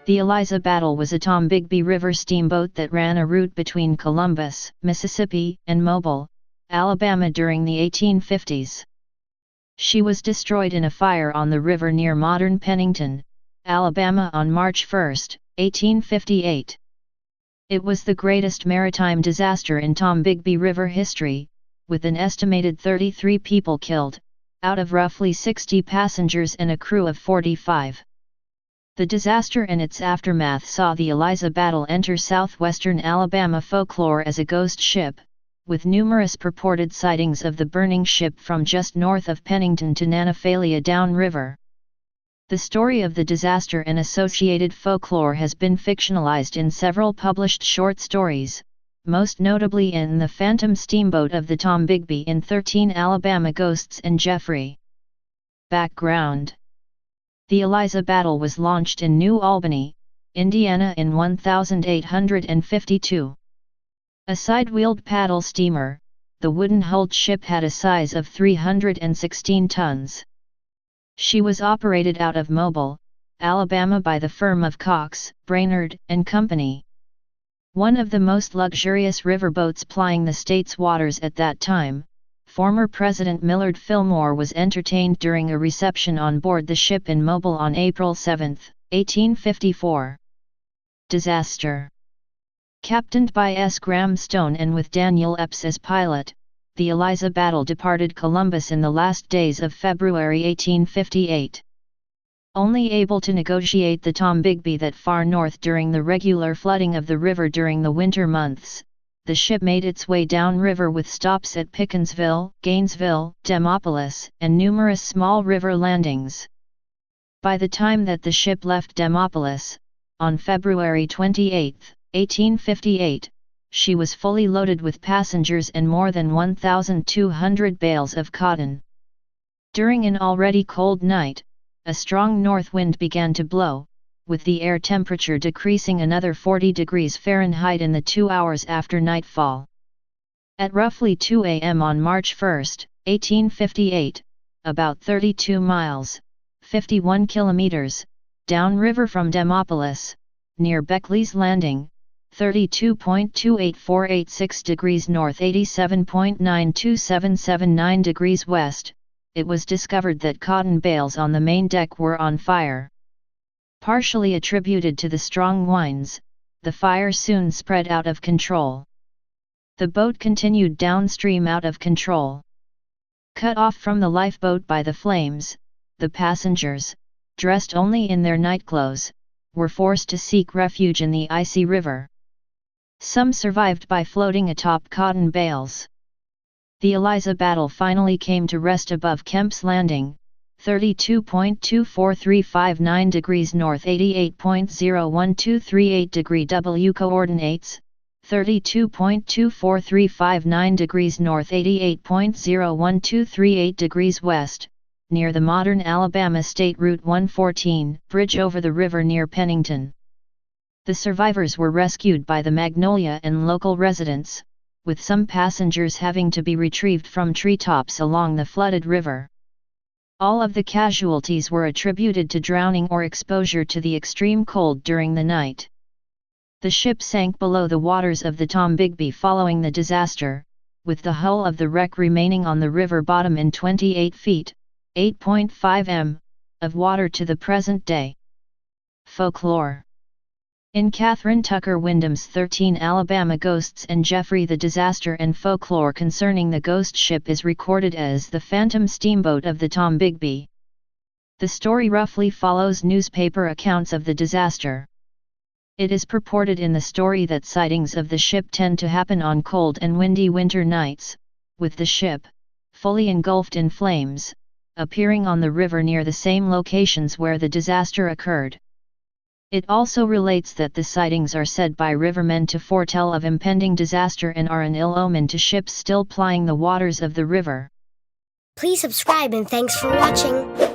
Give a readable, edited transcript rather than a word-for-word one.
The Eliza Battle was a Tombigbee River steamboat that ran a route between Columbus, Mississippi, and Mobile, Alabama during the 1850s. She was destroyed in a fire on the river near modern Pennington, Alabama on March 1, 1858. It was the greatest maritime disaster in Tombigbee River history, with an estimated 33 people killed, out of roughly 60 passengers and a crew of 45. The disaster and its aftermath saw the Eliza Battle enter southwestern Alabama folklore as a ghost ship, with numerous purported sightings of the burning ship from just north of Pennington to Nanafalia downriver. The story of the disaster and associated folklore has been fictionalized in several published short stories, most notably in The Phantom Steamboat of the Tombigbee in 13 Alabama Ghosts and Jeffrey. Background: The Eliza Battle was launched in New Albany, Indiana in 1852. A side-wheeled paddle steamer, the wooden-hulled ship had a size of 316 tons. She was operated out of Mobile, Alabama by the firm of Cox, Brainerd and Company. One of the most luxurious riverboats plying the state's waters at that time, former President Millard Fillmore was entertained during a reception on board the ship in Mobile on April 7, 1854. Disaster. Captained by S. Graham Stone and with Daniel Epps as pilot, the Eliza Battle departed Columbus in the last days of February 1858. Only able to negotiate the Tombigbee that far north during the regular flooding of the river during the winter months, the ship made its way downriver with stops at Pickensville, Gainesville, Demopolis, and numerous small river landings. By the time that the ship left Demopolis, on February 28, 1858, she was fully loaded with passengers and more than 1,200 bales of cotton. During an already cold night, a strong north wind began to blow, with the air temperature decreasing another 40 degrees Fahrenheit in the 2 hours after nightfall. At roughly 2 a.m. on March 1, 1858, about 32 miles, 51 kilometers, downriver from Demopolis, near Beckley's Landing, 32.28486 degrees north 87.92779 degrees west, it was discovered that cotton bales on the main deck were on fire. Partially attributed to the strong winds, the fire soon spread out of control. The boat continued downstream out of control. Cut off from the lifeboat by the flames, the passengers, dressed only in their nightclothes, were forced to seek refuge in the icy river. Some survived by floating atop cotton bales. The Eliza Battle finally came to rest above Kemp's Landing, 32.24359 degrees north 88.01238 degree W coordinates, 32.24359 degrees north 88.01238 degrees west, near the modern Alabama State Route 114 bridge over the river near Pennington. The survivors were rescued by the Magnolia and local residents, with some passengers having to be retrieved from treetops along the flooded river. All of the casualties were attributed to drowning or exposure to the extreme cold during the night. The ship sank below the waters of the Tombigbee following the disaster, with the hull of the wreck remaining on the river bottom in 28 feet, 8.5 m, of water to the present day. Folklore. In Catherine Tucker Wyndham's 13 Alabama Ghosts and Jeffrey, the disaster and folklore concerning the ghost ship is recorded as the Phantom Steamboat of the Tombigbee. The story roughly follows newspaper accounts of the disaster. It is purported in the story that sightings of the ship tend to happen on cold and windy winter nights, with the ship, fully engulfed in flames, appearing on the river near the same locations where the disaster occurred. It also relates that the sightings are said by rivermen to foretell of impending disaster and are an ill omen to ships still plying the waters of the river. Please subscribe and thanks for watching.